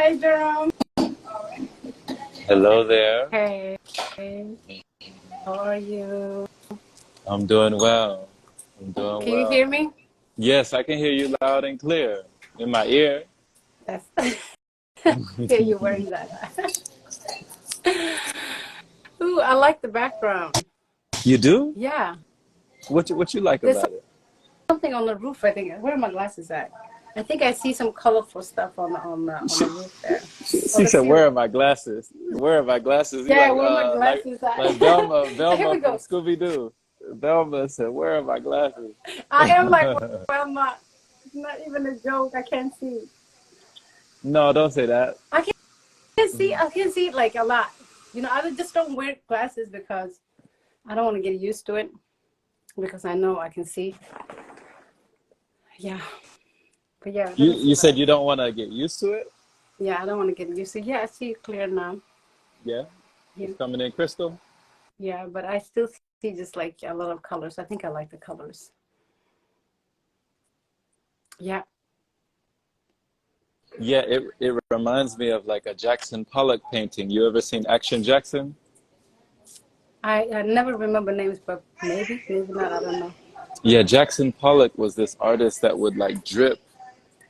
Hi, Jerome. Hello there. Hey, how are you? I'm doing well. I'm doing Can you hear well. me? Yes, I can hear you loud and clear in my ear. That's yeah, you're wearing that. Ooh, I like the background. You do? Yeah, What you like there's about it? something on the roof. I think. Where are my glasses at? I think I see some colorful stuff on She, the roof there, or she the said, "Where are ceiling. my glasses? Where are my glasses?" You Yeah, where are my glasses at? like Velma Here Velma we from go. Scooby Doo. Velma said, "Where are my glasses?" I am like, well, I'm not. It's not even a joke. I can't see. No, don't say that. I can see. I can see like a lot. I just don't wear glasses because I don't want to get used to it because I know I can see. Yeah, but yeah, let You me see you what said I. you don't want to get used to it. Yeah, I don't want to get used to. Yeah, I see it clear now. Yeah, Yeah, it's coming in crystal. yeah, but I still see just like a lot of colors. I think I like the colors. Yeah, Yeah, it reminds me of like a Jackson Pollock painting. You ever seen Action Jackson? I never remember names, but maybe not. I don't know. Yeah, Jackson Pollock was this artist that would like drip,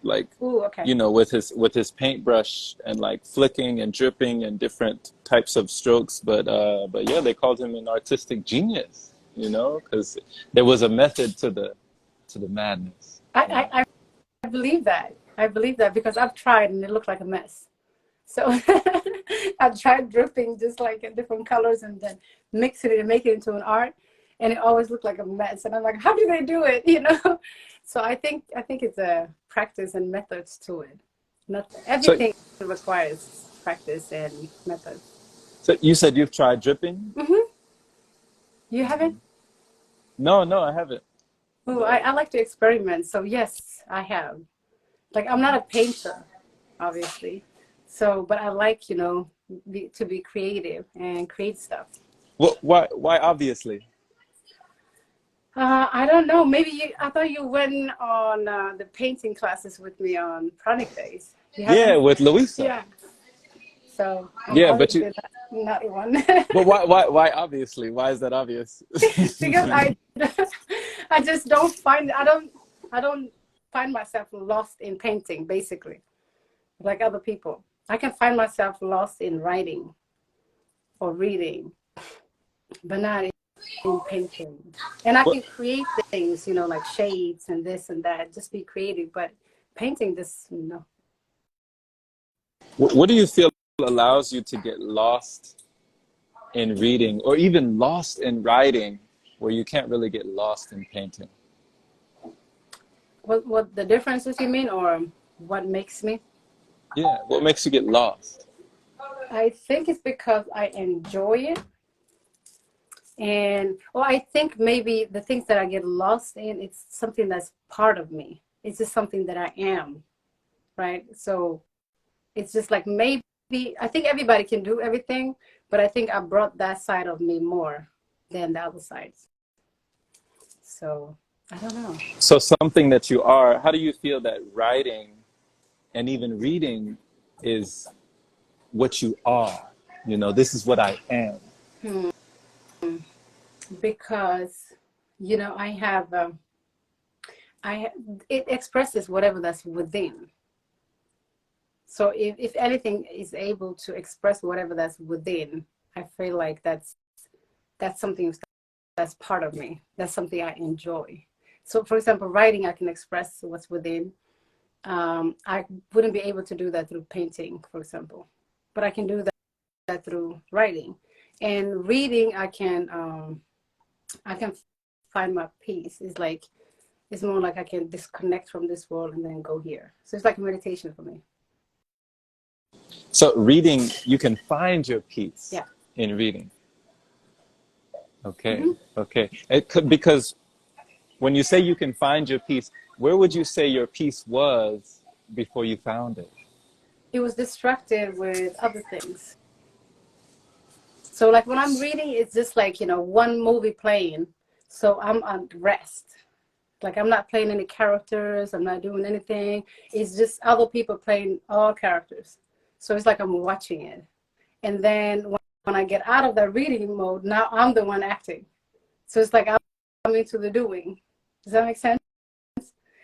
like, Ooh, okay. with his paintbrush and like flicking and dripping and different types of strokes. But yeah, they called him an artistic genius, because there was a method to the madness. I believe that. I believe that because I've tried and it looked like a mess. So I tried dripping just like in different colors and then mixing it and make it into an art, and it always looked like a mess. And I'm like, how do they do it? So I think it's a practice and methods to it. Not So, everything requires practice and methods. so you said you've tried dripping? Hmm. You haven't? No, no, I haven't. Oh, But I like to experiment. So yes, I have. Like I'm not a painter, obviously. So, but I like to be creative and create stuff. why obviously? I don't know. Maybe I thought you went on the painting classes with me on Pranic Days. You Yeah, haven't? with Louisa. Yeah. So I'm Yeah, but obviously not one why obviously? Why is that obvious? because I just don't find I don't find myself lost in painting basically like other people. I can find myself lost in writing or reading, but not in painting. And I What can create things, like shades and this and that, just be creative. But painting, this, no. what do you feel allows you to get lost in reading or even lost in writing where you can't really get lost in painting? What the differences you mean, or what makes me? Yeah, what makes you get lost? I think it's because I enjoy it. And well, I think maybe the things that I get lost in, it's something that's part of me. It's just something that I am, right? So it's just like maybe I think everybody can do everything, but I think I brought that side of me more than the other sides. So I don't know. So something that you are, how do you feel that writing and even reading is what you are? This is what I am. Hmm. Because I have it expresses whatever that's within. So if anything is able to express whatever that's within, I feel like that's something that's part of me. That's something I enjoy. So for example, writing, I can express what's within. I wouldn't be able to do that through painting, for example, but I can do that through writing. And reading, I can find my peace. It's more like I can disconnect from this world and then go here. So it's like a meditation for me. So reading, you can find your peace Yeah. in reading. Okay, Hmm. okay. It could, because when you say you can find your peace, where would you say your peace was before you found it? It was distracted with other things. So like when I'm reading, it's just like, one movie playing. So I'm on rest. Like I'm not playing any characters. I'm not doing anything. It's just other people playing all characters. So it's like I'm watching it. And then when I get out of that reading mode, now I'm the one acting. So it's like I'm into the doing. Does that make sense?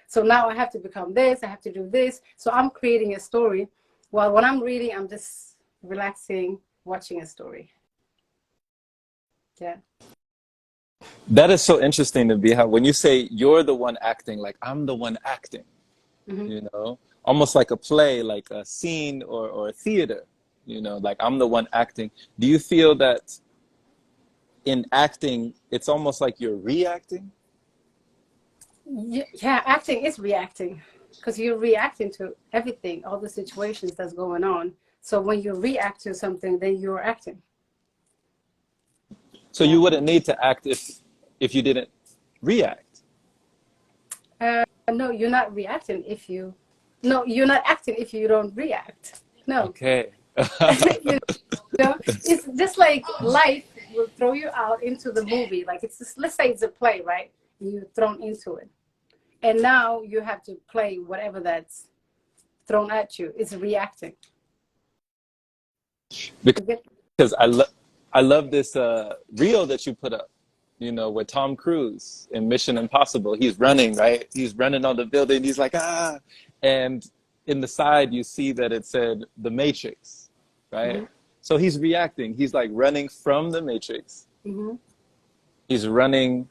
So now I have to become this, I have to do this. So I'm creating a story. While when I'm reading, I'm just relaxing, watching a story. Yeah. That is so interesting, Nabiha. When you say you're the one acting, like I'm the one acting, you know, almost like a play, like a scene or a theater, you know, like I'm the one acting. Do you feel that in acting, it's almost like you're reacting? Yeah, acting is reacting because you're reacting to everything, all the situations that's going on. So when you react to something, then you're acting. So Yeah. you wouldn't need to act if you didn't react. No, you're not reacting if you. No, you're not acting if you don't react. No. Okay. You know, it's just like life will throw you out into the movie. Like it's just, let's say it's a play, right? You're thrown into it, and now you have to play whatever that's thrown at you. It's reacting. You get. Because I love this reel that you put up, you know, with Tom Cruise in Mission Impossible. He's running, right? He's running on the building. He's like, ah. And in the side, you see that it said The Matrix, right? Mm-hmm. So he's reacting. He's like running from the Matrix. Mm-hmm. He's running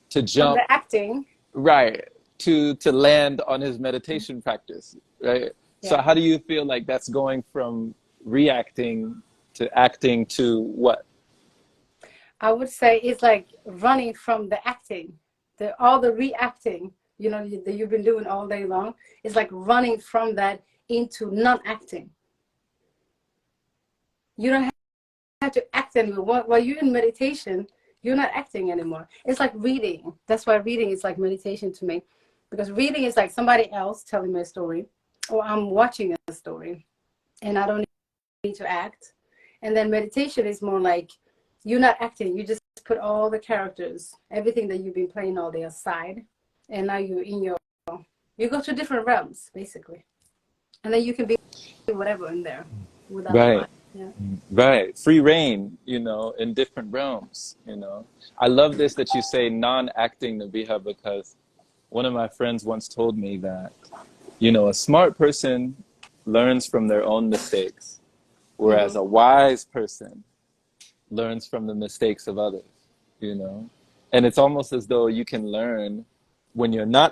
to From jump, the acting. right, to land on his meditation practice, right? So Yeah. how do you feel like that's going from reacting to acting to what? I would say it's like running from the acting, all the reacting, you know, that you've been doing all day long. It's like running from that into non-acting. You don't have to act anymore. While you're in meditation, you're not acting anymore. It's like reading. That's why reading is like meditation to me, because reading is like somebody else telling me a story, or I'm watching a story, and I don't need to act. And then meditation is more like you're not acting. You just put all the characters, everything that you've been playing all day aside, and now you're in your. You go to different realms basically, and then you can be whatever in there without the Right. mind. Yeah. Right. Free reign, you know, in different realms, you know. I love this that you say non-acting, Nabiha, because one of my friends once told me that, you know, a smart person learns from their own mistakes, whereas Mm-hmm. a wise person learns from the mistakes of others, you know. And it's almost as though you can learn when you're not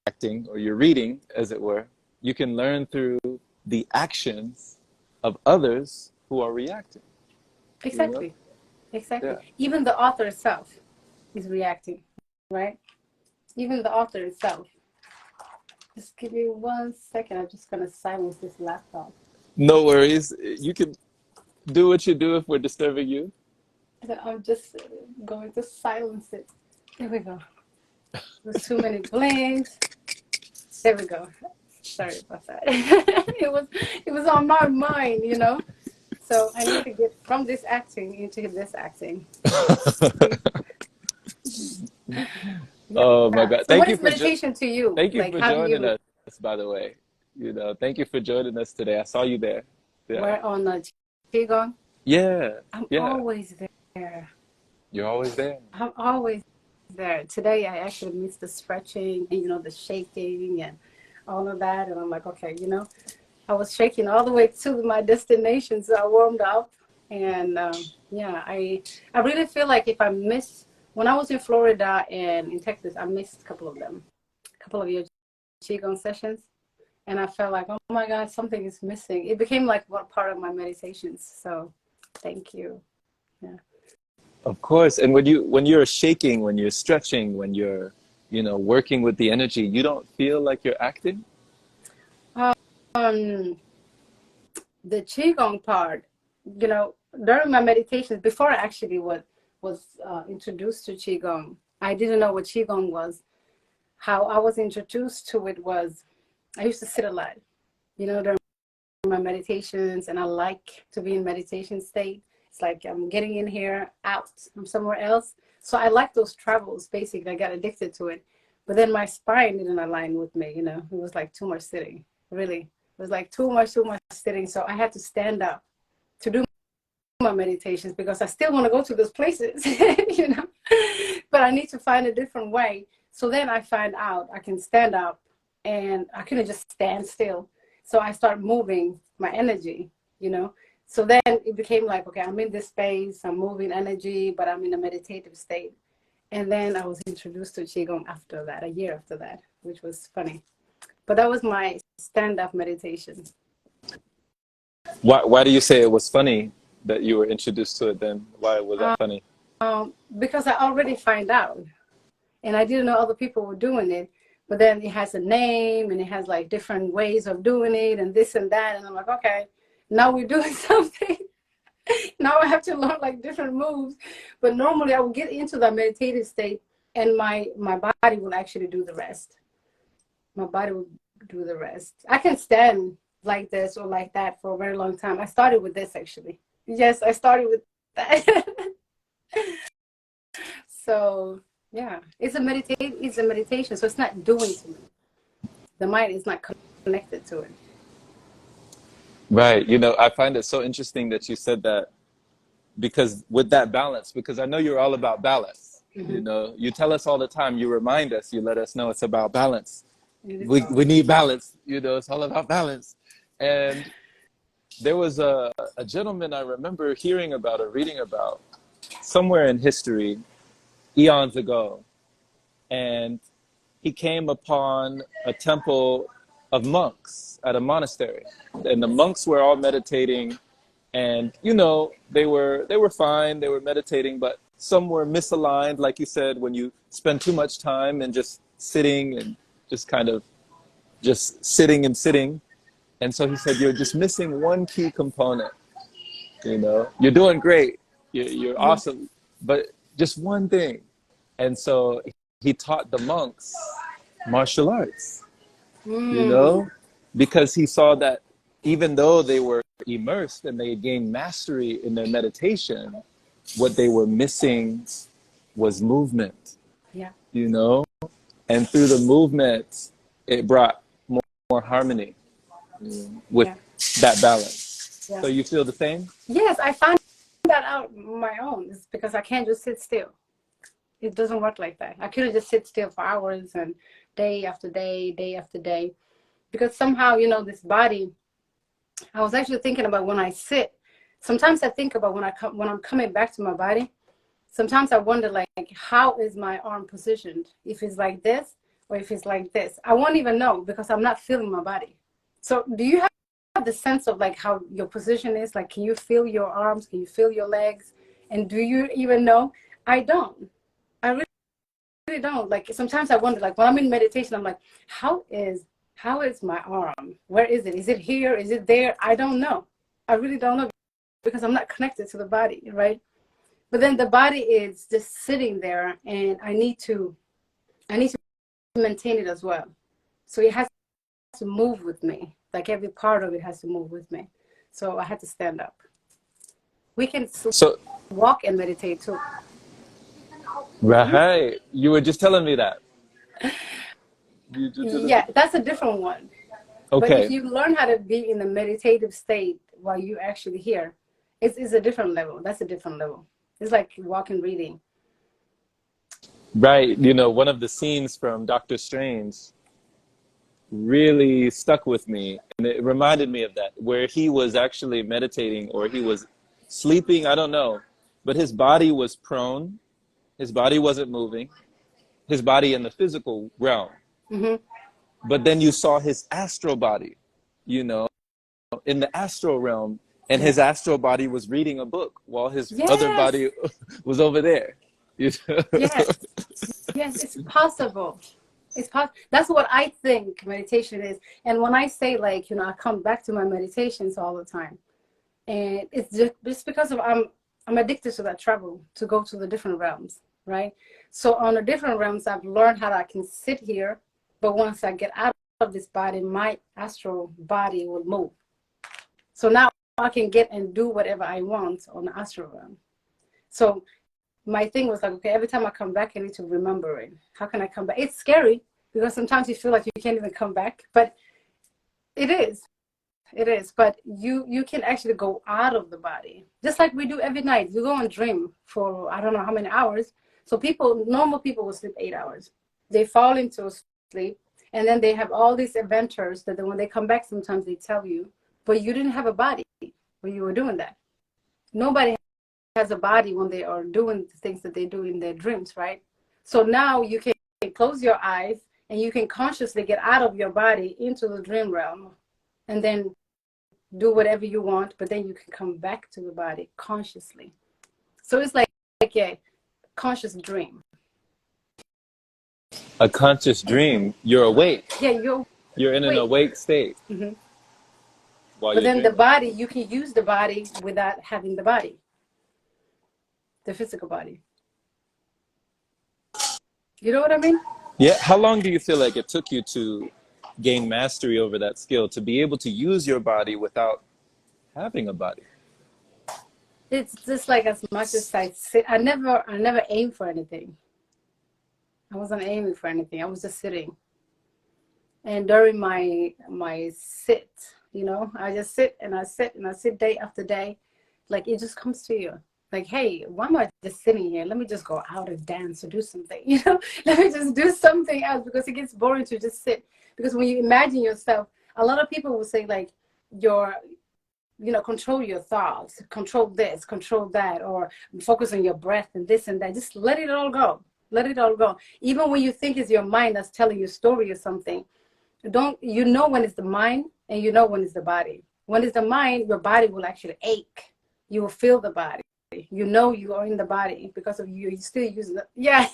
acting or you're reading, as it were, you can learn through the actions of others who are reacting, you know? Exactly. Exactly. Yeah. Even the author itself is reacting, right? Even the author itself. Just give me 1 second. I'm just gonna silence this laptop. No worries. You can do what you do if we're disturbing you. I'm just going to silence it. There we go. There's too many blinks. There we go. Sorry about that. it was on my mind, you know. So I need to get from this acting into this acting. Oh my Yeah. God. So what is meditation to you? Thank you Like for how do joining you us, by the way. You know, thank you for joining us today. I saw you there. Yeah. wear on the qigong? Yeah. I'm Yeah. always there. You're always there. I'm always there. Today I actually missed the stretching and the shaking and all of that, and I'm like, okay, I was shaking all the way to my destination, so I warmed up, and yeah, I really feel like if I missed when I was in Florida and in Texas, I missed a couple of them, a couple of your qigong sessions, and I felt like, oh my God, something is missing. It became like one part of my meditations. So, thank you. Yeah. Of course. And when you're shaking, when you're stretching, when you're, you know, working with the energy, you don't feel like you're acting? Um, the qigong part, during my meditations, before I actually was introduced to qigong, I didn't know what qigong was. How I was introduced to it was I used to sit a lot, during my meditations, and I like to be in meditation state. It's like I'm getting in here, out, I'm somewhere else. So I like those travels. Basically, I got addicted to it, but then my spine didn't align with me. It was like too much sitting, really, It was like too much sitting. So I had to stand up to do my meditations because I still want to go to those places, you know, but I need to find a different way. So then I find out I can stand up and I couldn't just stand still. So I start moving my energy, you know. So then it became like, okay, I'm in this space, I'm moving energy, but I'm in a meditative state. And then I was introduced to Qigong after that, a year after that, which was funny. But that was my stand-up meditation. Why do you say it was funny that you were introduced to it then? Why was that funny? Because I already find out. And I didn't know other people were doing it. But then it has a name and it has like different ways of doing it and this and that. And I'm like, okay, now we're doing something. Now I have to learn like different moves. But normally I will get into that meditative state and my body will actually do the rest. My body will do the rest. I can stand like this or like that for a very long time. I started with this actually. Yes, I started with that. So yeah, it's a meditation. So it's not doing to me. The mind is not connected to it. Right. You know, I find it so interesting that you said that, because with that balance, because I know you're all about balance. Mm-hmm. You know, you tell us all the time, you remind us, you let us know it's about balance. We Balance. need balance, you know, it's all about balance. And there was a gentleman I remember hearing about or reading about somewhere in history, eons ago. And he came upon a temple of monks at a monastery. And the monks were all meditating, and you know, they were fine, they were meditating, but some were misaligned, like you said, when you spend too much time and just sitting and just kind of just sitting and sitting. And so he said, you're just missing one key component. You know, you're doing great, you're awesome, but just one thing. And so he taught the monks martial arts, you know, because he saw that even though they were immersed and they gained mastery in their meditation, what they were missing was movement, Yeah. you know, and through the movement, it brought more harmony with Yeah. that balance. Yeah. So you feel the same? Yes, I found that out on my own. It's because I can't just sit still. It doesn't work like that. I couldn't just sit still for hours and day after day, day after day. Because somehow, you know, this body, I was actually thinking about when I sit. Sometimes I think about when I'm coming back to my body. Sometimes I wonder, like, how is my arm positioned? If it's like this or if it's like this. I won't even know because I'm not feeling my body. So do you have the sense of like how your position is? Like, can you feel your arms? Can you feel your legs? And do you even know? I don't. I really don't. Like, sometimes I wonder, like when I'm in meditation, I'm like, how is my arm? Where is it? Is it here? Is it there? I don't know. I really don't know because I'm not connected to the body, right? But then the body is just sitting there and I need to maintain it as well. So it has to move with me. Like every part of it has to move with me. So I had to stand up. We can So, walk and meditate too. right, you were just telling me that. Yeah, that's a different one. But if Okay, you learn how to be in a meditative state while you actually here, it's a different level. That's a different level. It's like walking, reading. right. You know, one of the scenes from Doctor Strange really stuck with me, and it reminded me of that, where he was actually meditating or he was sleeping, I don't know, but his body was prone, his body wasn't moving, his body in the physical realm. Mm-hmm. But then you saw his astral body, you know, in the astral realm, and his Yes. astral body was reading a book while his other Yes. body was over there. You know? Yes. Yes. It's possible. That's what I think meditation is. And when I say, like, you know, I come back to my meditations all the time, and it's just because of I'm addicted to that travel to go to the different realms, right? So on the different realms, I've learned how I can sit here, but once I get out of this body, my astral body will move. So now I can get and do whatever I want on the astral realm. So my thing was like, okay, every time I come back, I need to remember it. How can I come back? It's scary because sometimes you feel like you can't even come back, but it is. It is, but you can actually go out of the body, just like we do every night. You go and dream for I don't know how many hours. So normal people will sleep 8 hours. They fall into sleep, and then they have all these adventures that when they come back, sometimes they tell you, but you didn't have a body when you were doing that. Nobody has a body when they are doing the things that they do in their dreams, right? So now you can close your eyes and you can consciously get out of your body into the dream realm, and then do whatever you want, but then you can come back to the body consciously. So it's like a conscious dream. A conscious dream. You're awake. Yeah, You're in an awake. awake state while But you're then the dreaming. body, you can use the body without having the body, the physical body. You know what I mean? Yeah. How long do you feel like it took you to gain mastery over that skill to be able to use your body without having a body? It's just like as much as I sit. I never aimed for anything. I wasn't aiming for anything. I was just sitting. And during my sit, I just sit and I sit and I sit day after day. Like it just comes to you. Like, hey, why am I just sitting here? Let me just go out and dance or do something, Let me just do something else, because it gets boring to just sit. Because when you imagine yourself, a lot of people will say like control your thoughts, control this, control that, or focus on your breath and this and that. Just let it all go. Let it all go. Even when you think it's your mind that's telling you a story or something, when it's the mind and when it's the body. When it's the mind, your body will actually ache. You will feel the body. You are in the body because of you still using it. Yeah.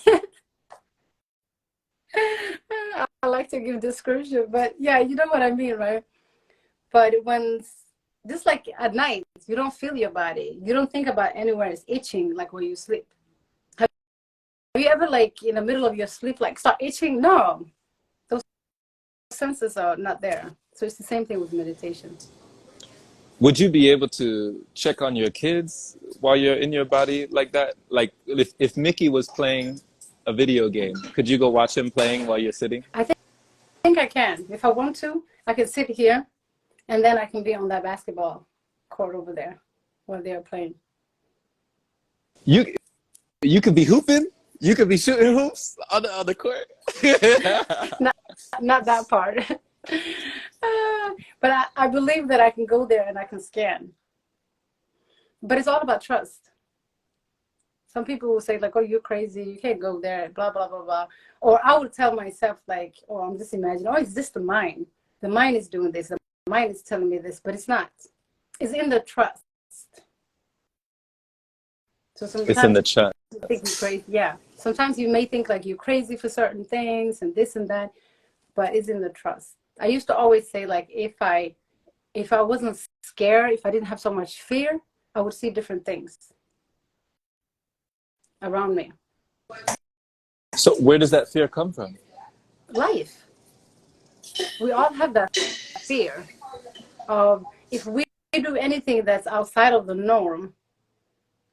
I like to give description, but yeah, you know what I mean, right? But just like at night, you don't feel your body. You don't think about anywhere it's itching like when you sleep. Have you ever like in the middle of your sleep like start itching? No, those senses are not there. So it's the same thing with meditation. Would you be able to check on your kids while you're in your body like that? Like if Mickey was playing a video game, could you go watch him playing while you're sitting? I think I can. If I want to, I can sit here and then I can be on that basketball court over there while they're playing. You you could be hooping. You could be shooting hoops on the court. Not that part. But I believe that I can go there and I can scan. But it's all about trust. Some people will say like, oh, you're crazy. You can't go there, blah, blah, blah, blah. Or I would tell myself like, oh, I'm just imagining, oh, it's just the mind. The mind is doing this. The mind is telling me this, but it's not. It's in the trust. So It's in sometimes the chat. you think you're crazy. Yeah. Sometimes you may think like you're crazy for certain things and this and that, but it's in the trust. I used to always say like, if I wasn't scared, if I didn't have so much fear, I would see different things around me. So where does that fear come from? Life. We all have that fear of if we do anything that's outside of the norm,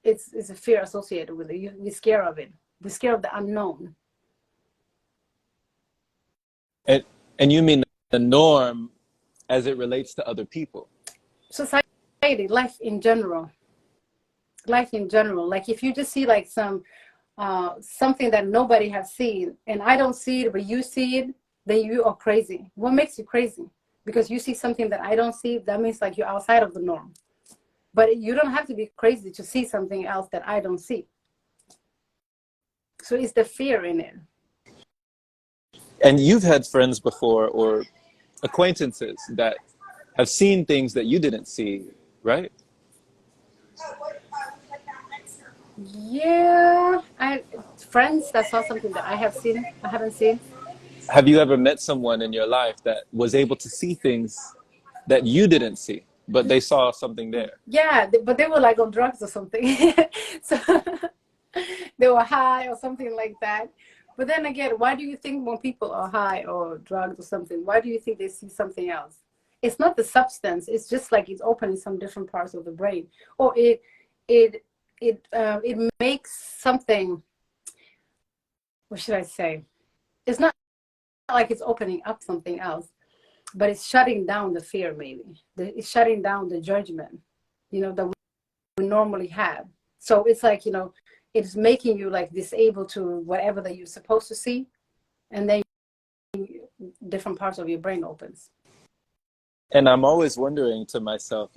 it's a fear associated with it. You're scared of it. We're scared of the unknown. And and you mean the norm as it relates to other people? Society, life in general. Life in general. Like if you just see like something that nobody has seen and I don't see it, but you see it, then you are crazy. What makes you crazy? Because you see something that I don't see, that means like you're outside of the norm. But you don't have to be crazy to see something else that I don't see. So it's the fear in it. And you've had friends before or acquaintances that have seen things that you didn't see, right? Yeah, friends that saw something that I haven't seen. Have you ever met someone in your life that was able to see things that you didn't see, but they saw something there? Yeah, but they were like on drugs or something. So they were high or something like that. But then again, why do you think when people are high or drugs or something, why do you think they see something else? It's not the substance. It's just like it's opening some different parts of the brain, or it it makes something. What should I say? It's not like it's opening up something else. but it's shutting down the fear, maybe. It's shutting down the judgment, that we normally have. So it's like, it's making you like disabled to whatever that you're supposed to see. And then different parts of your brain opens. And I'm always wondering to myself,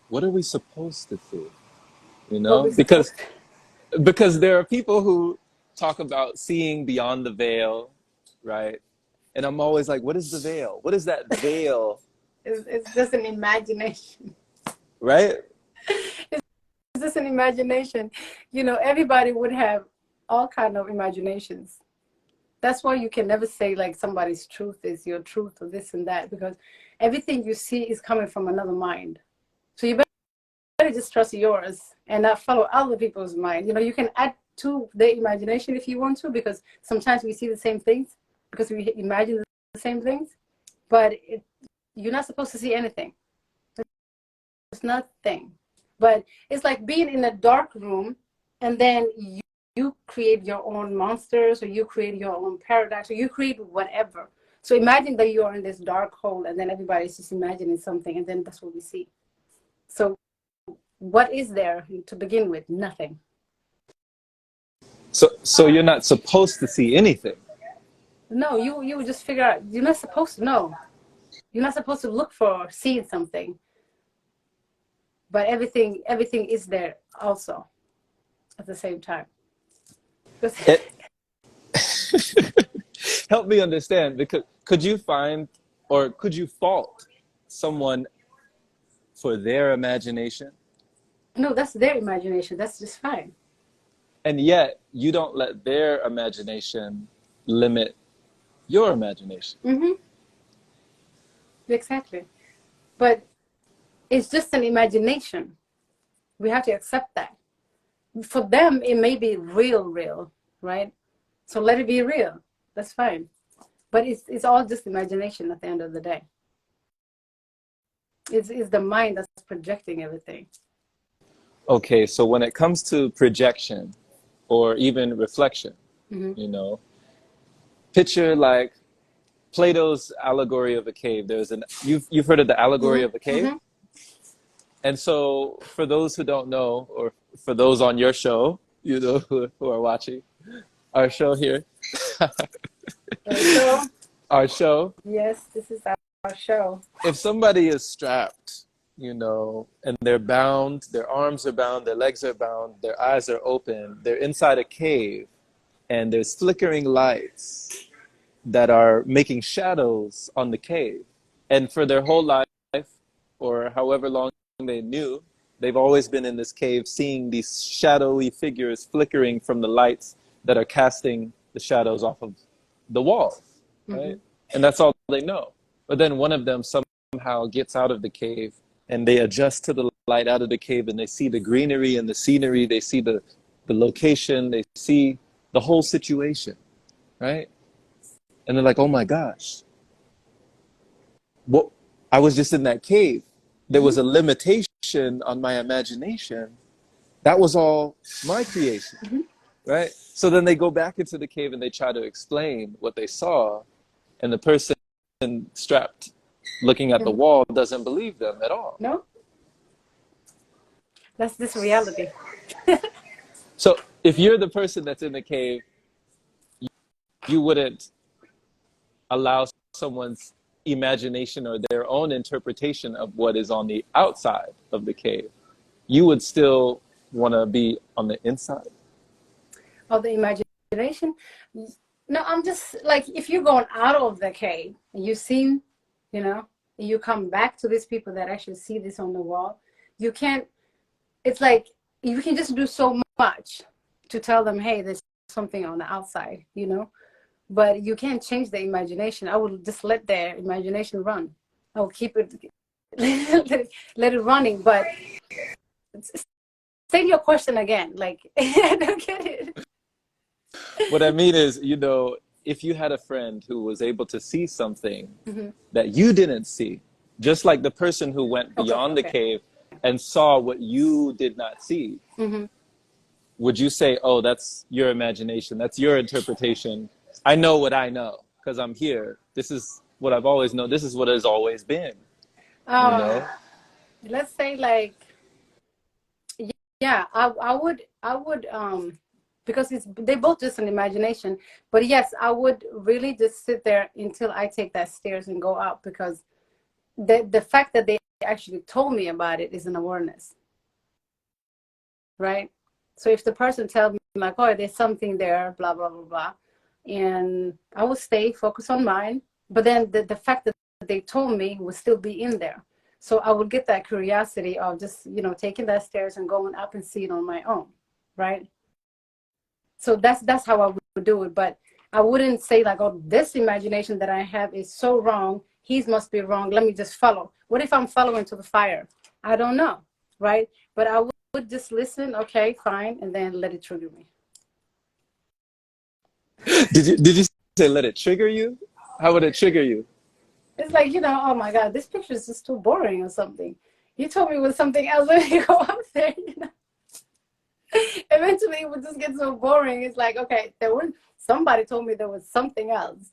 what are we supposed to see? What we're Because supposed to. there are people who talk about seeing beyond the veil, right? And I'm always like, what is the veil? What is that veil? It's just an imagination. Right? It's just an imagination. Everybody would have all kind of imaginations. That's why you can never say like somebody's truth is your truth or this and that, because everything you see is coming from another mind. So you better just trust yours and not follow other people's mind. You can add to the imagination if you want to, because sometimes we see the same things because we imagine the same things, but you're not supposed to see anything. It's nothing. But it's like being in a dark room and then you create your own monsters, or you create your own paradox, or you create whatever. So imagine that you're in this dark hole and then everybody's just imagining something, and then that's what we see. So what is there to begin with? Nothing. So you're not supposed to see anything. No, you just figure out. You're not supposed to know. You're not supposed to look for seeing something. But everything is there also at the same time. Help me understand, because could you find, or could you fault someone for their imagination? No, that's their imagination. That's just fine. And yet you don't let their imagination limit your imagination. Mm-hmm. Exactly. But it's just an imagination. We have to accept that. For them, it may be real, right? So let it be real. That's fine. But it's all just imagination at the end of the day. It's the mind that's projecting everything. Okay, so when it comes to projection or even reflection, Mm-hmm. Picture like Plato's allegory of a cave. You've heard of the allegory Mm-hmm. of a cave? Mm-hmm. And so for those who don't know, or for those on your show, who are watching our show here, So, our show, yes, this is our show. if somebody is strapped, and they're bound, their arms are bound, their legs are bound, their eyes are open, they're inside a cave, and there's flickering lights that are making shadows on the cave. And for their whole life, or however long they knew, they've always been in this cave seeing these shadowy figures flickering from the lights that are casting the shadows off of the walls, right? Mm-hmm. And that's all they know. But then one of them somehow gets out of the cave, and they adjust to the light out of the cave, and they see the greenery and the scenery, they see the location, they see the whole situation, right? And they're like, oh my gosh, what? I was just in that cave. There was a limitation on my imagination. That was all my creation, right? So then they go back into the cave and they try to explain what they saw, and the person strapped looking at the wall doesn't believe them at all. No? That's this reality. So if you're the person that's in the cave, you wouldn't allow someone's imagination or their own interpretation of what is on the outside of the cave. You would still want to be on the inside. Oh, the imagination? No, I'm just like, if you're going out of the cave and you've seen, you come back to these people that actually see this on the wall, you can't, it's like, you can just do so much to tell them, hey, there's something on the outside, but you can't change the imagination. I will just let their imagination run. I will keep it, let it running. But say your question again. Like, I don't get it. What I mean is, if you had a friend who was able to see something that you didn't see, just like the person who went beyond the cave and saw what you did not see, would you say, oh, that's your imagination, that's your interpretation? I know what I know because I'm here. This is what I've always known. This is what has always been, you Um, know? let's say like, yeah, I would because it's they both just an imagination. But yes, I would really just sit there until I take that stairs and go out, because the fact that they actually told me about it is an awareness, right? So if the person tells me like, oh, there's something there, blah blah blah blah, and I will stay focused on mine. But then the fact that they told me will still be in there. So I would get that curiosity of just, taking that stairs and going up and see it on my own, right? So that's how I would do it. But I wouldn't say like, oh, this imagination that I have is so wrong. He must be wrong. Let me just follow. What if I'm following to the fire? I don't know, right? But I would just listen. Okay, fine, and then let it trigger me. Did you say let it trigger you? How would it trigger you? It's like, oh my God, this picture is just too boring or something. You told me it was something else. When you go up there, eventually it would just get so boring. It's like, okay, somebody told me there was something else.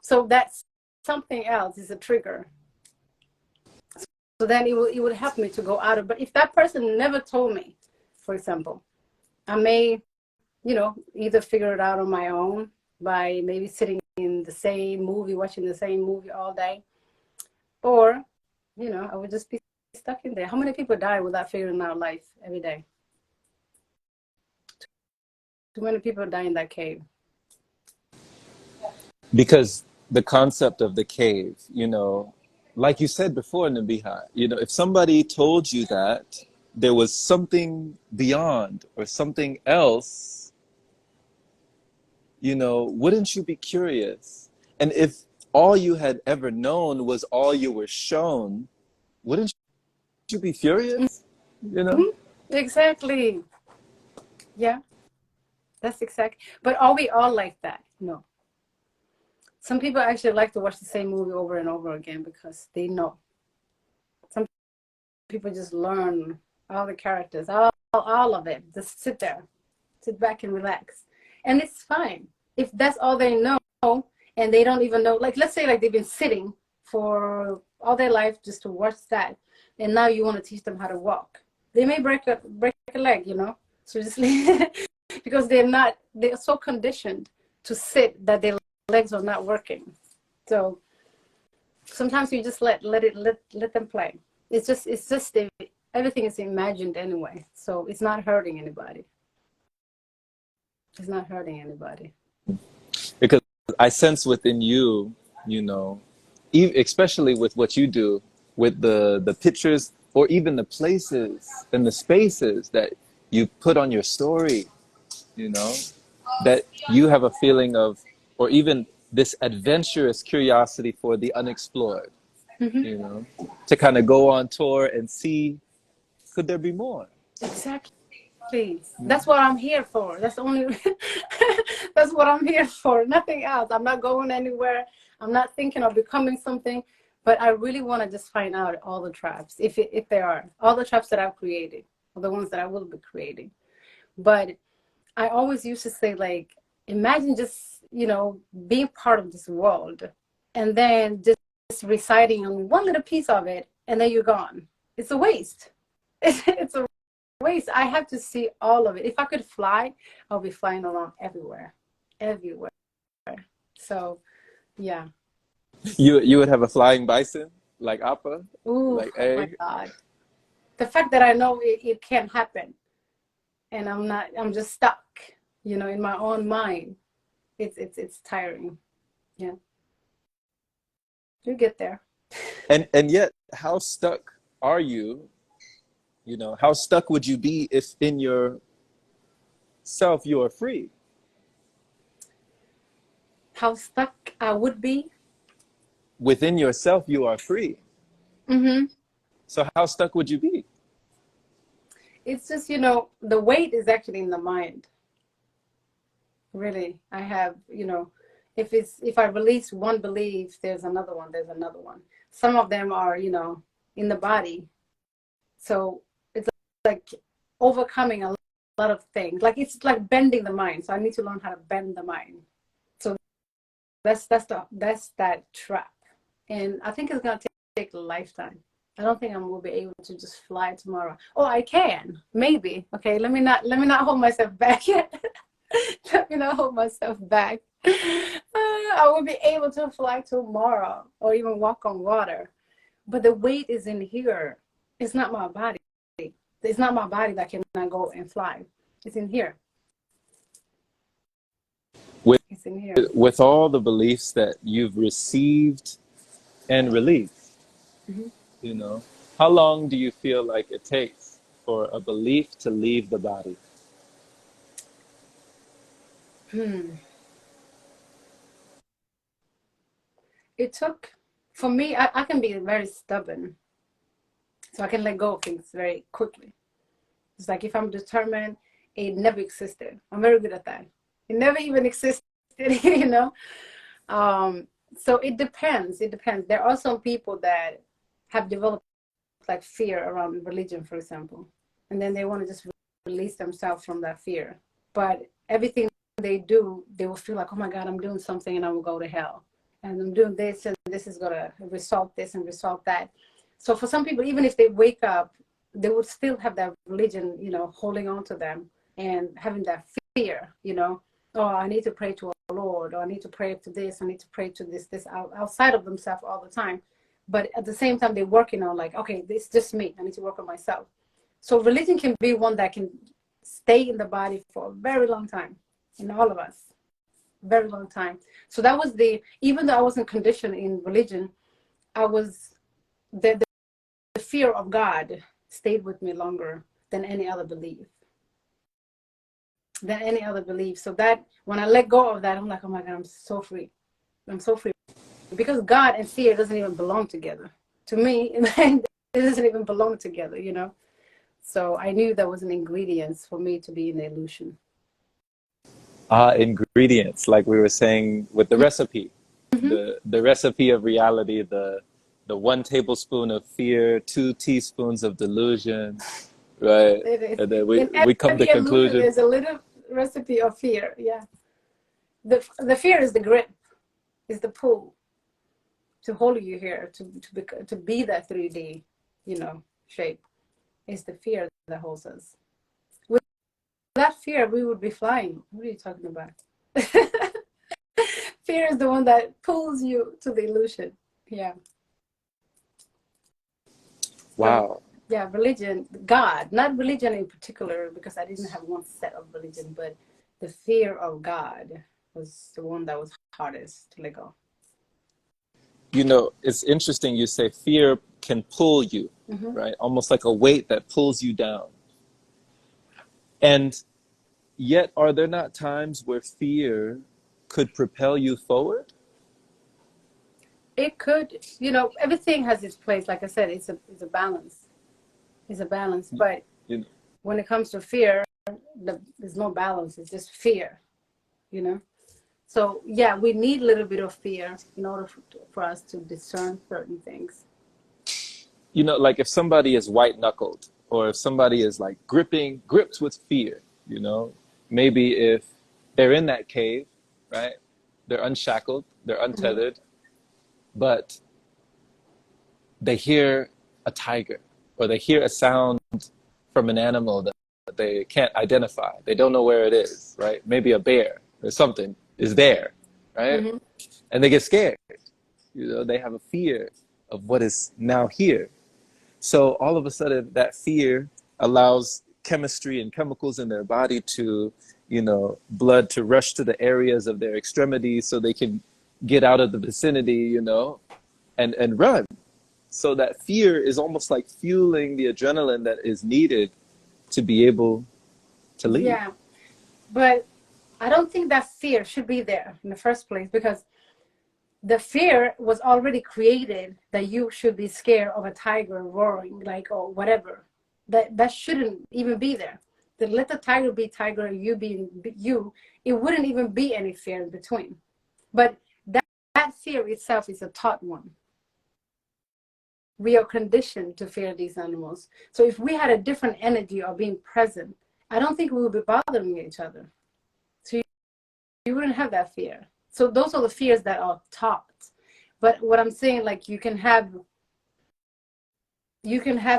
So that's something else is a trigger. So then it would help me to go out of. But if that person never told me, for example, I may, either figure it out on my own by maybe sitting in the same movie, watching the same movie all day, or, I would just be stuck in there. How many people die without figuring out life every day? Too many people die in that cave. Because the concept of the cave, like you said before, Nabiha, if somebody told you that there was something beyond or something else, wouldn't you be curious? And if all you had ever known was all you were shown, wouldn't you be furious? Mm-hmm. Exactly. Yeah, that's exactly. But are we all like that? No. Some people actually like to watch the same movie over and over again because they know. Some people just learn all the characters, all of it. Just sit back and relax. And it's fine. If that's all they know and they don't even know, like let's say like they've been sitting for all their life just to watch that, and now you want to teach them how to walk. They may break a leg. So just because they're so conditioned to sit that their legs are not working. So sometimes you just let them play. It's just everything is imagined anyway, so it's not hurting anybody. It's not hurting anybody. Because I sense within you, especially with what you do, with the pictures or even the places and the spaces that you put on your story, you know, that you have a feeling of, or even this adventurous curiosity for the unexplored, Mm-hmm. to kind of go on tour and see, could there be more? Exactly. That's what I'm here for. That's only that's what I'm here for. Nothing else. I'm not going anywhere. I'm not thinking of becoming something, but I really want to just find out all the traps, if there are all the traps that I've created, or the ones that I will be creating. But I always used to say, like, imagine just being part of this world, and then just residing on one little piece of it, and then you're gone. It's a waste. It's a ways. I have to see all of it. If I could fly, I'll be flying around everywhere. So, yeah. You would have a flying bison like Appa, Ooh, like oh my Egg. God. The fact that I know it can't happen, and I'm just stuck, in my own mind. It's tiring. Yeah, you get there. And yet, how stuck are you? How stuck would you be if in your self you are free? How stuck I would be. Within yourself you are free. Mm-hmm. So how stuck would you be? It's just, the weight is actually in the mind. Really, I have, if I release one belief, there's another one, some of them are, in the body. So it's like overcoming a lot of things, like it's like bending the mind. So I need to learn how to bend the mind. So that's that trap, and I think it's gonna take a lifetime. I don't think I'm gonna be able to just fly tomorrow. Oh, I can maybe. Okay, let me not hold myself back yet. Let me not hold myself back. I will be able to fly tomorrow or even walk on water, but the weight is in here. It's not my body. It's not my body that cannot go and fly. It's in here. With It's in here. with all the beliefs that you've received and released, Mm-hmm. you know, how long do you feel like it takes for a belief to leave the body? Hmm. It took, for me, I can be very stubborn, so I can let go of things very quickly. It's like if I'm determined, it never existed. I'm very good at that. It never even existed, you know. So it depends. It depends. There are some people that have developed like fear around religion, for example, and then they want to just release themselves from that fear. But everything they do, they will feel like, oh my God, I'm doing something and I will go to hell. And I'm doing this and this is going to result this and result that. So for some people, even if they wake up, they would still have that religion, you know, holding on to them and having that fear, you know, oh, I need to pray to a Lord, or I need to pray to this, I need to pray to this outside of themselves all the time. But at the same time, they're working on like, okay, this is just me. I need to work on myself. So religion can be one that can stay in the body for a very long time, in all of us, very long time. So that was even though I wasn't conditioned in religion, I was, the fear of God stayed with me longer than any other belief. So that when I let go of that, I'm like, oh my God, I'm so free. I'm so free. Because God and fear doesn't even belong together. To me, it doesn't even belong together, you know? So I knew that was an ingredient for me to be in the illusion. Ingredients, like we were saying with the recipe, Mm-hmm. the recipe of reality, the 1 tablespoon of fear, 2 teaspoons of delusion, right? It is. And then In we come to every illusion, conclusion. there's a little recipe of fear. Yeah. The fear is the grip, is the pull to hold you here, to be that 3D, you know, shape. It's the fear that holds us. Without fear, we would be flying. What are you talking about? Fear is the one that pulls you to the illusion. Yeah. So, Wow. yeah, religion, God, not religion in particular, because I didn't have one set of religion, but the fear of God was the one that was hardest to let go. You know, it's interesting you say fear can pull you, Mm-hmm. right? Almost like a weight that pulls you down. And yet, are there not times where fear could propel you forward? It could, you know, everything has its place. Like I said, it's a balance. It's a balance. But You know, when it comes to fear, there's no balance. It's just fear, you know. So yeah, we need a little bit of fear in order for us to discern certain things. like if somebody is white knuckled, or if somebody is like gripped with fear, maybe if they're in that cave, right? They're unshackled, they're Mm-hmm. untethered, but they hear a tiger, or they hear a sound from an animal that they can't identify. They don't know where it is, right? Maybe a bear or something is there, right? Mm-hmm. And they get scared. They have a fear of what is now here. So all of a sudden, that fear allows chemistry and chemicals in their body to, blood to rush to the areas of their extremities so they can get out of the vicinity, and run. So that fear is almost like fueling the adrenaline that is needed to be able to leave. Yeah, but I don't think that fear should be there in the first place, because the fear was already created that you should be scared of a tiger roaring, like, or whatever. That shouldn't even be there. To let the tiger be tiger, you being you, it wouldn't even be any fear in between. But that fear itself is a taught one. We are conditioned to fear these animals. So if we had a different energy of being present, I don't think we would be bothering each other. So you wouldn't have that fear. So those are the fears that are taught. But what I'm saying, like you can have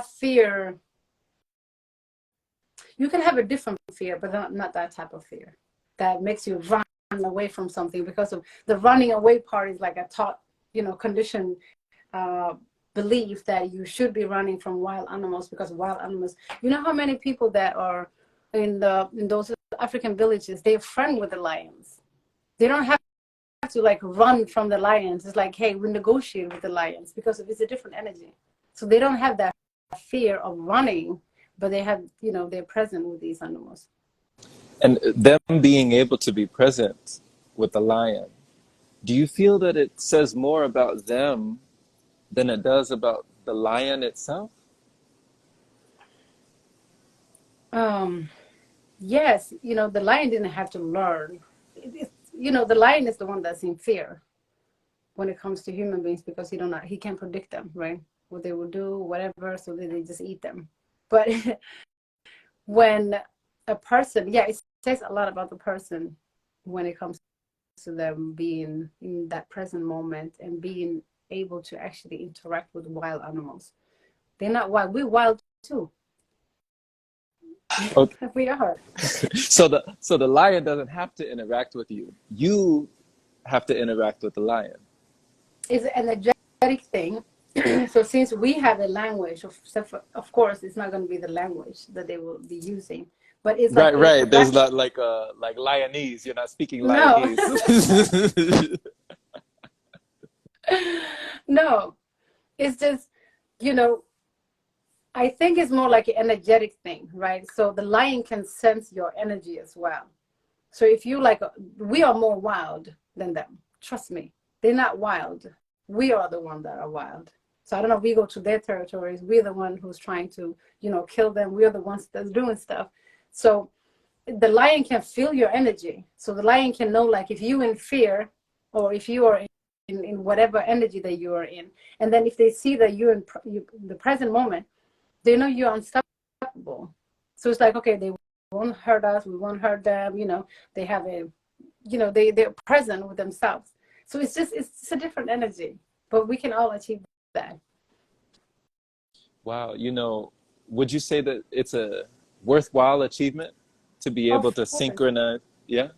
fear. You can have a different fear, but not that type of fear that makes you run away from something, because of the running away part is like a taught, conditioned uh, belief that you should be running from wild animals, because wild animals, how many people that are in those African villages, they're friends with the lions. They don't have to like run from the lions. It's like, hey, we negotiate with the lions because it's a different energy. So they don't have that fear of running, but they have, they're present with these animals. And them being able to be present with the lion, do you feel that it says more about them than it does about the lion itself? Yes, the lion didn't have to learn. The lion is the one that's in fear when it comes to human beings, because he can't predict them, right? What they will do, whatever, so they just eat them. But when a person, yeah, it says a lot about the person when it comes to them being in that present moment and being able to actually interact with wild animals. They're not wild. We're wild too. Okay. We are. So the lion doesn't have to interact with you. You have to interact with the lion. It's an energetic thing. So since we have a language, of course, it's not going to be the language that they will be using, but it's like Right, a right. There's direct. not like Lionese. You're not speaking No, Lionese. no. It's just, you know, I think it's more like an energetic thing, right? So the lion can sense your energy as well. So if you like, we are more wild than them. Trust me, they're not wild. We are the ones that are wild. So I don't know. We go to their territories. We're the one who's trying to, kill them. We're the ones that's doing stuff. So the lion can feel your energy. So the lion can know, like, if you in fear, or if you are in whatever energy that you are in, and then if they see that you're in the present moment, they know you're unstoppable. So it's like, okay, they won't hurt us, we won't hurt them. They have they're present with themselves. So it's a different energy, but we can all achieve that. Wow. Would you say that it's a worthwhile achievement to be able Of to course, synchronize? Yeah.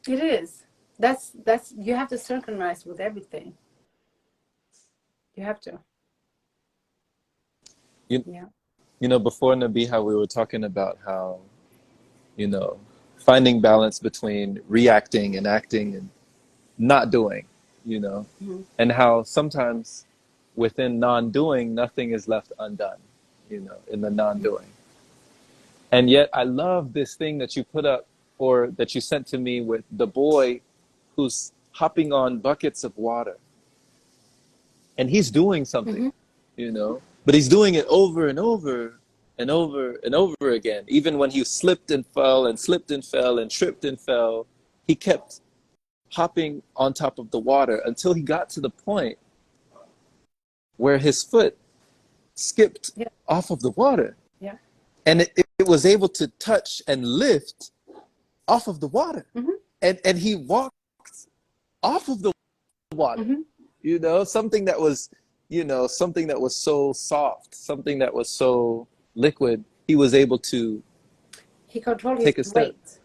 it is. That's you have to synchronize with everything. You have to. You, Yeah. before Nabiha, we were talking about how, you know, finding balance between reacting and acting and not doing, you know, Mm-hmm. and how sometimes within non-doing, nothing is left undone, in the non-doing. And yet I love this thing that you put up, or that you sent to me, with the boy who's hopping on buckets of water, and he's doing something, Mm-hmm. but he's doing it over and over and over and over again. Even when he slipped and fell and slipped and fell and tripped and fell, he kept hopping on top of the water until he got to the point where his foot skipped Yeah. off of the water, Yeah. and it was able to touch and lift off of the water, Mm-hmm. and he walked off of the water, Mm-hmm. something that was something that was so soft, something that was so liquid, he was able to He controls his take a step. weight.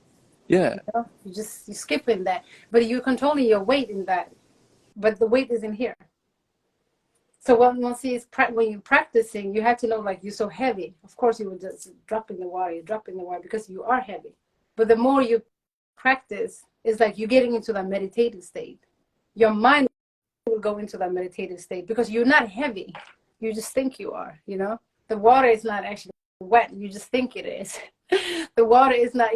Yeah. You skip in that, but you're controlling your weight in that. But the weight is in here. So when you're practicing, you have to know, like, you're so heavy. Of course, you would just drop in the water. You drop in the water because you are heavy. But the more you practice, it's like you're getting into that meditative state. Your mind will go into that meditative state because you're not heavy. You just think you are. The water is not actually wet. You just think it is. The water is not.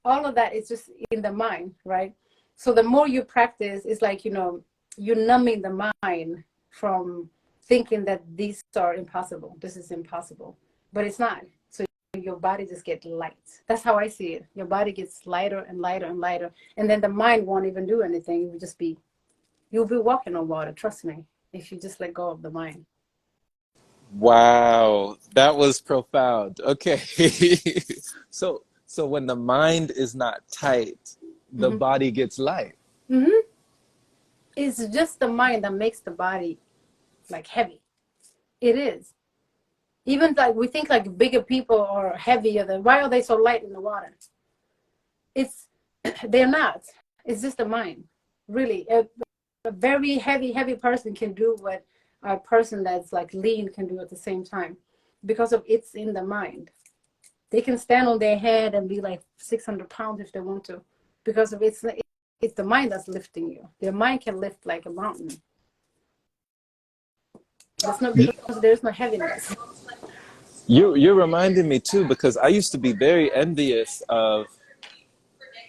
All of that is just in the mind, right? So the more you practice, it's like you're numbing the mind from thinking that these are impossible. This is impossible, but it's not. So your body just gets light. That's how I see it. Your body gets lighter and lighter and lighter, and then the mind won't even do anything. You'll be walking on water. Trust me, if you just let go of the mind. Wow, that was profound. Okay. So when the mind is not tight, the body gets light. It's just the mind that makes the body like heavy. It is. Even like we think like bigger people are heavier than, why are they so light in the water? It's they're not. It's just the mind. Really, a very heavy person can do what a person that's like lean can do at the same time, because of it's in the mind. They can stand on their head and be like 600 pounds if they want to, because of it's the mind that's lifting you. Their mind can lift like a mountain. That's not because there's no heaviness. You're reminding me too, because I used to be very envious of,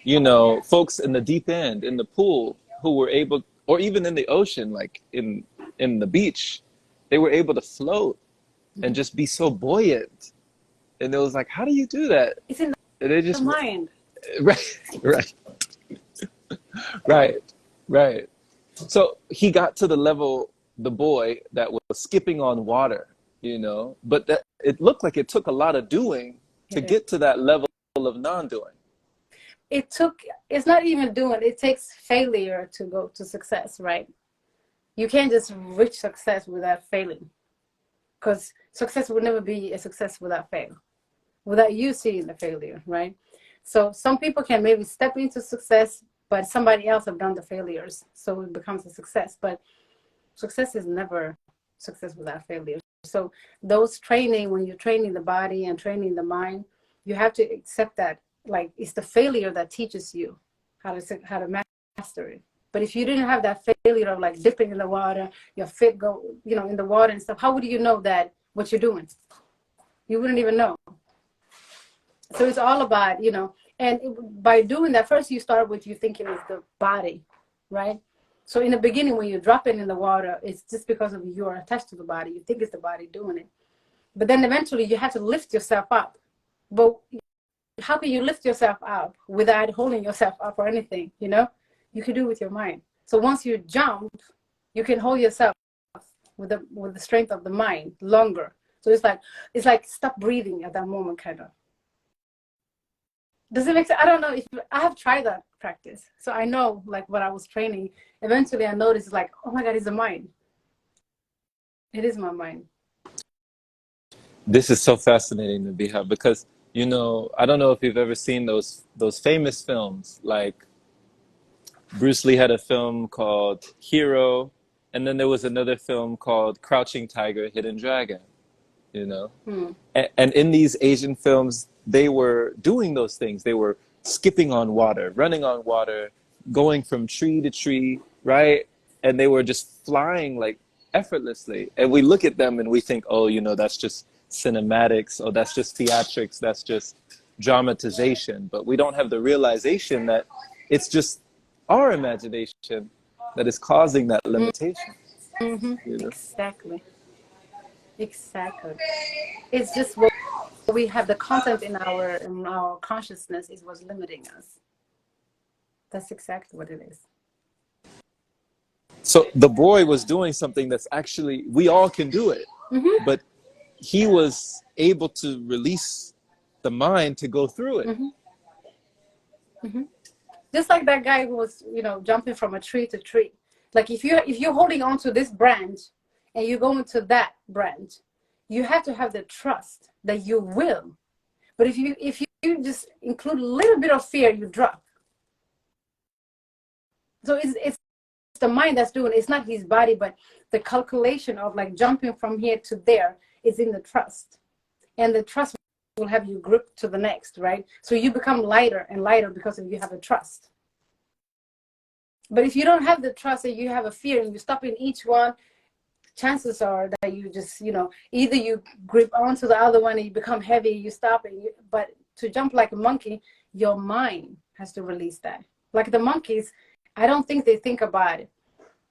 you know, folks in the deep end, in the pool, who were able, or even in the ocean, like in the beach, they were able to float and just be so buoyant. And it was like, how do you do that? It's in And they the just mind. right, right, right, right. So he got to the level, the boy that was skipping on water, you know, but that it looked like it took a lot of doing to get to that level of non-doing. It's not even doing, it takes failure to go to success, right? You can't just reach success without failing, because success will never be a success without fail, without you seeing the failure, right? So some people can maybe step into success, but somebody else have done the failures, so it becomes a success. But success is never success without failure. So those training, when you're training the body and training the mind, you have to accept that, like, it's the failure that teaches you how to master it. But if you didn't have that failure of like dipping in the water, your feet go, you know, in the water and stuff, how would you know that what you're doing? You wouldn't even know. So it's all about, you know, and by doing that, first you start with you thinking it's the body, right? So in the beginning, when you drop it in the water, it's just because of you're attached to the body. You think it's the body doing it. But then eventually you have to lift yourself up. But how can you lift yourself up without holding yourself up or anything, you know? You can do it with your mind. So once you jump, you can hold yourself with the strength of the mind longer. So it's like stop breathing at that moment, kind of. Does it make sense? I don't know if I have tried that practice. So I know, like, when I was training, eventually I noticed, like, oh my God, it's the mind. It is my mind. This is so fascinating, Nabiha, because, you know, I don't know if you've ever seen those famous films. Like Bruce Lee had a film called Hero, and then there was another film called Crouching Tiger, Hidden Dragon, you know? And in these Asian films, they were doing those things. They were skipping on water, running on water, going from tree to tree, right? And they were just flying like effortlessly. And we look at them and we think, oh, you know, that's just cinematics, or that's just theatrics, that's just dramatization. But we don't have the realization that it's just our imagination that is causing that limitation. You know? Exactly. Exactly. It's just what we have, the content in our consciousness is what's limiting us. That's exactly what it is. So the boy was doing something that's actually, we all can do it, but he was able to release the mind to go through it. Just like that guy who was, you know, jumping from a tree to tree. Like if you're holding on to this branch and you're going to that branch, you have to have the trust that you will. But if you just include a little bit of fear, you drop. So it's the mind that's doing it. It's not his body, but the calculation of like jumping from here to there is in the trust. And the trust will have you grip to the next, right? So you become lighter and lighter because you have a trust. But if you don't have the trust and you have a fear and you stop in each one, chances are that you just, you know, either you grip onto the other one and you become heavy, you stop it. But to jump like a monkey, your mind has to release that. Like the monkeys, I don't think they think about it.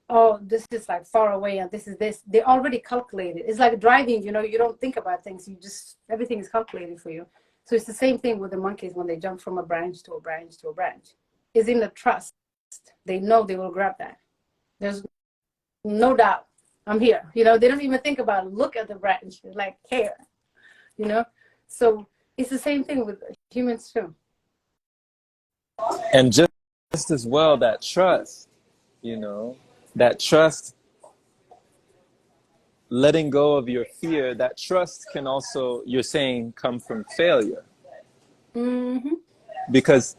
Oh, this is like far away and this is this. They already calculated. It's like driving, you know, you don't think about things. You just, everything is calculated for you. So it's the same thing with the monkeys when they jump from a branch to a branch to a branch. It's in the trust. They know they will grab that. There's no doubt. I'm here. You know, they don't even think about it. Look at the branch. It's like here. You know? So it's the same thing with humans too. And as well, that trust, you know, that trust, letting go of your fear, that trust can also, you're saying, come from failure. Mm-hmm. Because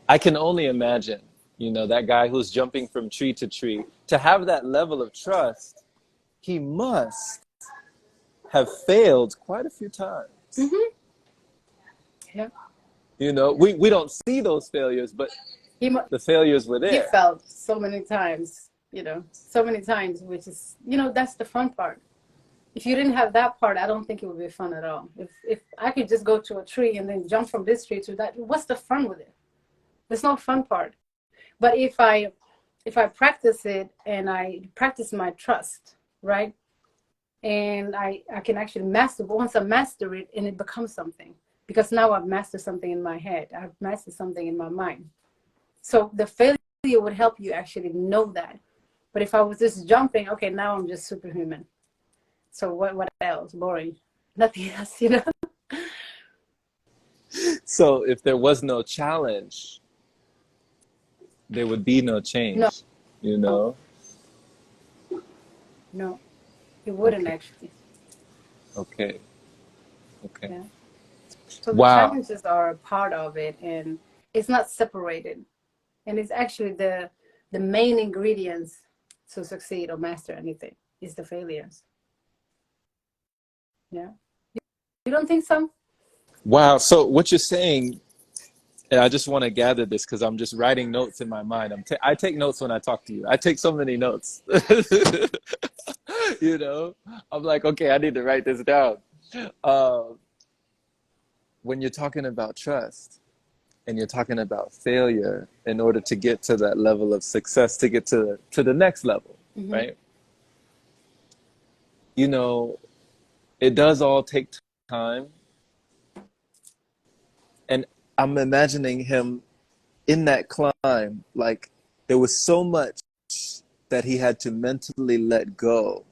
I can only imagine, you know, that guy who's jumping from tree to tree, to have that level of trust, he must have failed quite a few times. Mm-hmm. Yeah. You know, we don't see those failures, but the failures were He there. felt so many times, so many times, which is, that's the fun part. If you didn't have that part, I don't think it would be fun at all. If I could just go to a tree and then jump from this tree to that, what's the fun with it? There's no fun part. But if I practice it and I practice my trust, right? And I can actually master, but once I master it, and it becomes something. Because now I've mastered something in my head. I've mastered something in my mind. So the failure would help you actually know that. But if I was just jumping, okay, now I'm just superhuman. So what else? Boring. Nothing else, So if there was no challenge, there would be no No, change, you know? no, it wouldn't Okay, actually. okay, okay. Yeah. So the Wow. challenges are a part of it, and it's not separated. And it's actually the main ingredients to succeed or master anything is the failures. Yeah. You don't think so? Wow. So what you're saying, and I just want to gather this because I'm just writing notes in my mind. I take notes when I talk to you. I take so many notes. You know, I'm like, okay, I need to write this down. Uh, when you're talking about trust and you're talking about failure in order to get to that level of success, to get to the next level, Mm-hmm. right? You know, it does all take time. And I'm imagining him in that climb, like there was so much that he had to mentally let go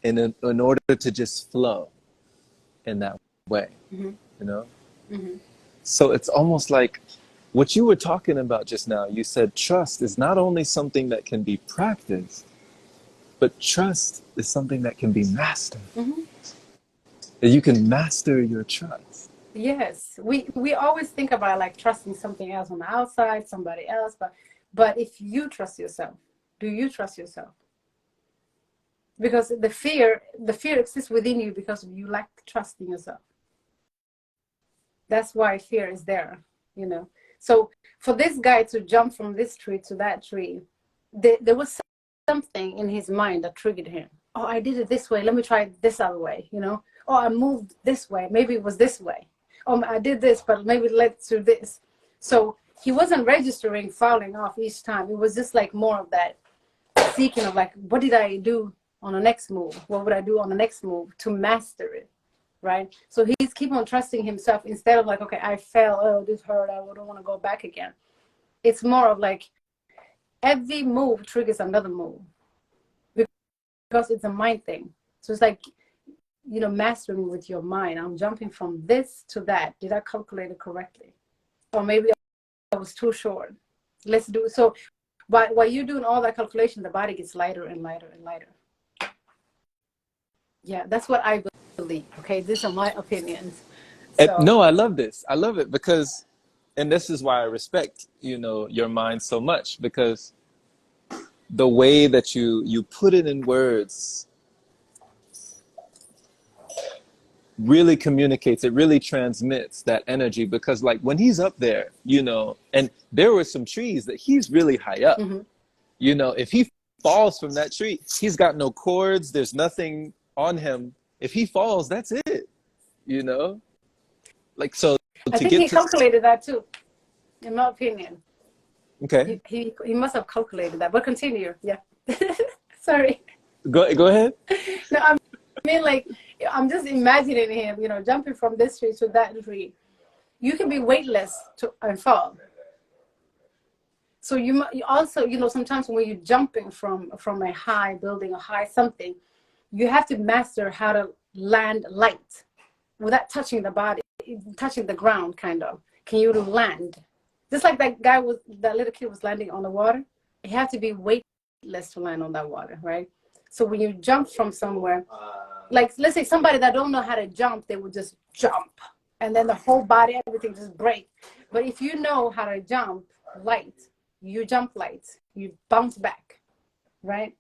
in order to just flow in that way, Mm-hmm. you know? Mm-hmm. So it's almost like what you were talking about just now. You said trust is not only something that can be practiced, but trust is something that can be mastered. Mm-hmm. That you can master your trust. Yes, we always think about like trusting something else on the outside, somebody else, but if you trust yourself, do you trust yourself? Because the fear exists within you because you lack trust in yourself. That's why fear is there. So for this guy to jump from this tree to that tree, there was something in his mind that triggered him. Oh, I did it this way, let me try it this other way. Oh, I moved this way, maybe it was this way. Oh, I did this, but maybe it led to this. So he wasn't registering falling off each time. It was just like more of that seeking of like, what did I do on the next move? What would I do on the next move to master it? Right? So he's keep on trusting himself instead of like, okay, I fell, oh, this hurt, I don't want to go back again. It's more of like every move triggers another move because it's a mind thing. So it's like, mastering with your mind. I'm jumping from this to that. Did I calculate it correctly? Or maybe I was too short. Let's do so. While you're doing all that calculation, the body gets lighter and lighter and lighter. Yeah, that's what I believe. Okay, these are my opinions. And So no, I love this. I love it because, and this is why I respect, you know, your mind so much, because the way that you put it in words really communicates, it really transmits that energy. Because like when he's up there, you know, and there were some trees that he's really high up, mm-hmm. you know, if he falls from that tree, he's got no cords, there's nothing on him. If he falls, that's it, you know, like, so I to think get he to, calculated that too, in my opinion. okay, He must have calculated that. But continue. Yeah. Sorry. go ahead. No, I mean like I'm just imagining him, jumping from this tree to that tree. You can be weightless and fall. So you also, sometimes when you're jumping from a high building, a high something, you have to master how to land light without touching the body, touching the ground, kind of. Can you land? Just like that little kid was landing on the water. It had to be weightless to land on that water, right? So when you jump from somewhere, like let's say somebody that don't know how to jump, they would just jump, and then the whole body, everything just break. But if you know how to jump light, you jump light, you bounce back, right?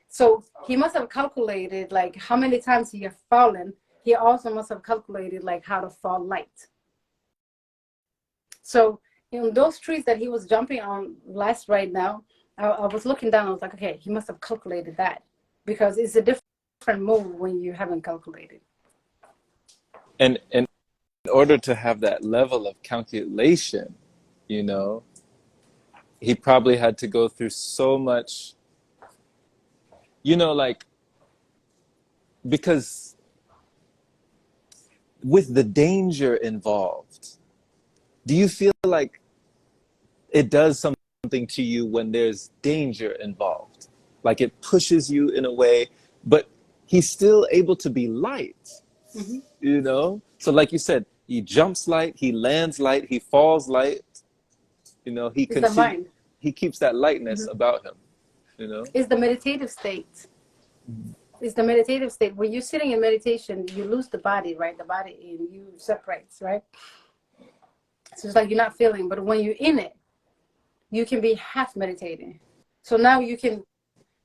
So he must have calculated like how many times he have fallen. He also must have calculated like how to fall light. So in those trees that he was jumping on last right now, I was looking down, I was like, okay, he must have calculated that, because it's a different move when you haven't calculated. And in order to have that level of calculation, you know, he probably had to go through so much, you know, like, because with the danger involved, do you feel like it does something to you when there's danger involved? Like it pushes you in a way, but he's still able to be light, Mm-hmm. you know? So like you said, he jumps light, he lands light, he falls light, you know, It's the mind. he keeps that lightness Mm-hmm. about him, you know? It's the meditative state. It's the meditative state. When you're sitting in meditation, you lose the body, right? The body and you separates, right? So it's like you're not feeling, but when you're in it, you can be half meditating. So now you can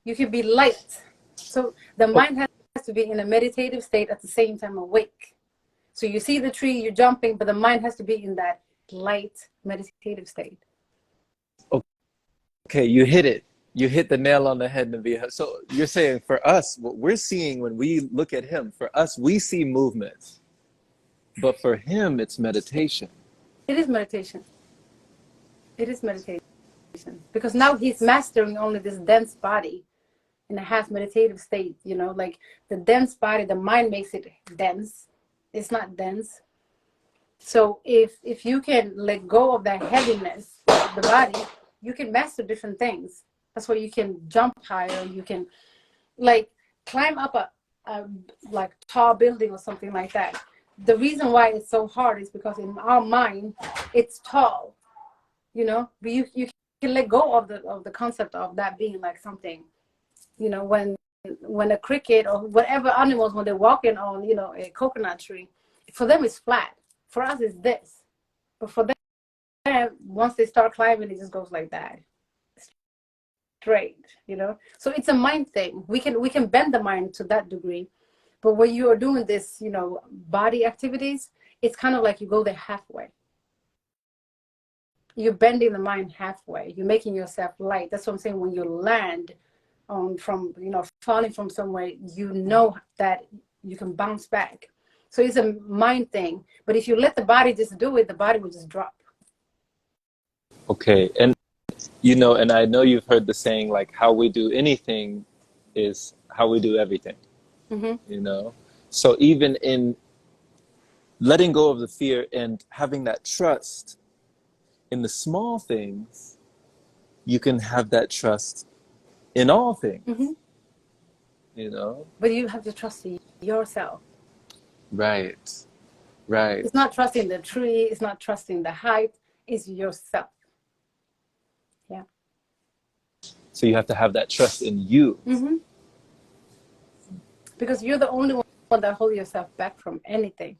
be light. So the mind has to be in a meditative state at the same time awake. So you see the tree, you're jumping, but the mind has to be in that light meditative state. Okay, you hit it. You hit the nail on the head, Nabiha. So you're saying for us, what we're seeing when we look at him, for us, we see movement. But for him, it's meditation. It is meditation. It is meditation. Because now he's mastering only this dense body in a half meditative state, you know, like the dense body, the mind makes it dense. It's not dense. So if you can let go of that heaviness of the body, you can master different things. That's why you can jump higher. You can like climb up a like tall building or something like that. The reason why it's so hard is because in our mind, it's tall, you know, but you can let go of the concept of that being like something, you know, when a cricket or whatever animals, when they're walking on, you know, a coconut tree, for them it's flat. For us it's this. But for them, once they start climbing, it just goes like that. Straight, you know. So it's a mind thing. We can bend the mind to that degree. But when you are doing this, you know, body activities, it's kind of like you go there halfway. You're bending the mind halfway. You're making yourself light. That's what I'm saying. When you land from, you know, falling from somewhere, you know that you can bounce back. So it's a mind thing. But if you let the body just do it, the body will just drop. Okay. And, you know, and I know you've heard the saying, like, how we do anything is how we do everything, you know? So even in letting go of the fear and having that trust in the small things, you can have that trust in all things, you know? But you have to trust yourself. Right, right. It's not trusting the tree. It's not trusting the height. It's yourself. Yeah. So you have to have that trust in you. Because you're the only one that holds yourself back from anything.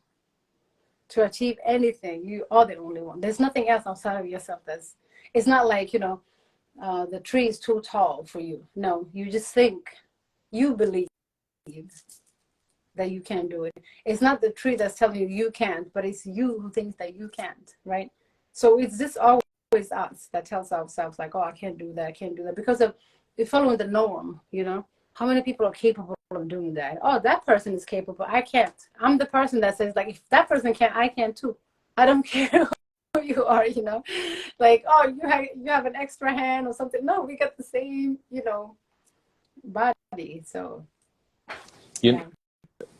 To achieve anything, you are the only one. There's nothing else outside of yourself that's, it's not like, you know, the tree is too tall for you. No, you just think, you believe that you can do it. It's not the tree that's telling you you can't, but it's you who thinks that you can't, right? So it's just always us that tells ourselves like, oh, I can't do that, I can't do that, because of we're following the norm, you know. How many people are capable of doing that? Oh, that person is capable, I can't. I'm the person that says like, if that person can, I can too. I don't care who you are, you know. Like, oh, you have an extra hand or something. No, we got the same, you know, body. So You,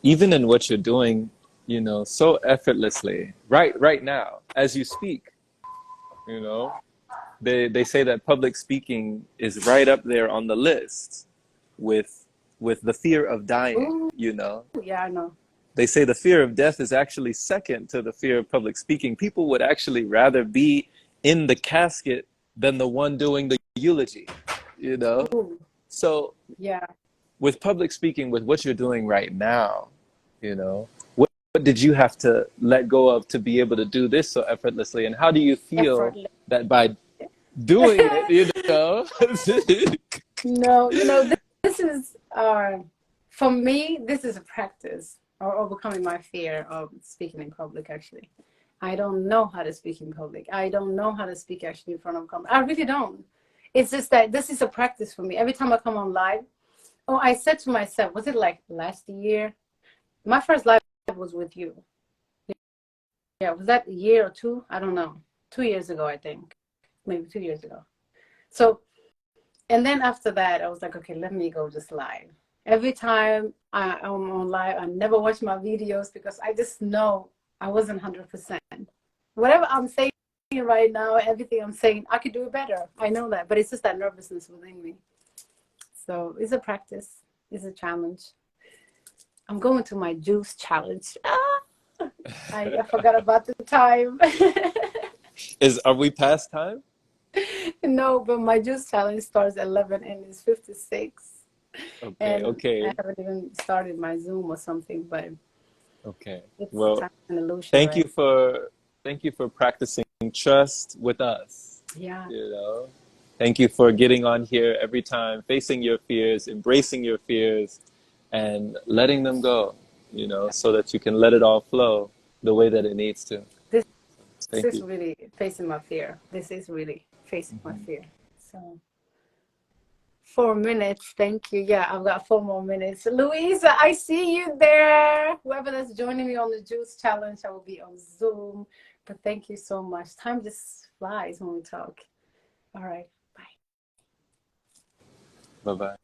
even in what you're doing, you know, so effortlessly, right now, as you speak, you know, they say that public speaking is right up there on the list with the fear of dying. ooh, You know, yeah, I know. they say the fear of death is actually second to the fear of public speaking. People would actually rather be in the casket than the one doing the eulogy, you know? Ooh, So yeah. with public speaking, with what you're doing right now, you know, what did you have to let go of to be able to do this so effortlessly? And how do you feel Effortless. that by doing it, you know? No, this is for me, this is a practice or overcoming my fear of speaking in public, actually. I don't know how to speak in public. I don't know how to speak actually in front of camera. I really don't. It's just that this is a practice for me. Every time I come on live, oh, I said to myself, was it like last year? My first live was with you. Yeah, was that a year or two? I don't know. 2 years ago, I think. Maybe 2 years ago. So, and then after that, I was like, okay, let me go just live. Every time I'm on live, I never watch my videos because I just know I wasn't 100%. Whatever I'm saying right now, everything I'm saying, I could do it better. I know that, but it's just that nervousness within me. So it's a practice. It's a challenge. I'm going to my juice challenge. I forgot about the time. Are we past time? No, but my juice challenge starts at 11 and it's 56. Okay, And I okay, haven't even started my Zoom or something, but okay. it's Well, time an illusion, thank right? you for practicing trust with us. Yeah. You know, thank you for getting on here every time, facing your fears, embracing your fears, and letting them go. You know, so that you can let it all flow the way that it needs to. This Thank is you. really facing my fear. This is really facing my fear. So 4 minutes. Thank you. Yeah, I've got 4 more minutes. Louisa, I see you there. Whoever that's joining me on the juice challenge, I will be on Zoom. But thank you so much. Time just flies when we talk. All right. Bye. Bye bye.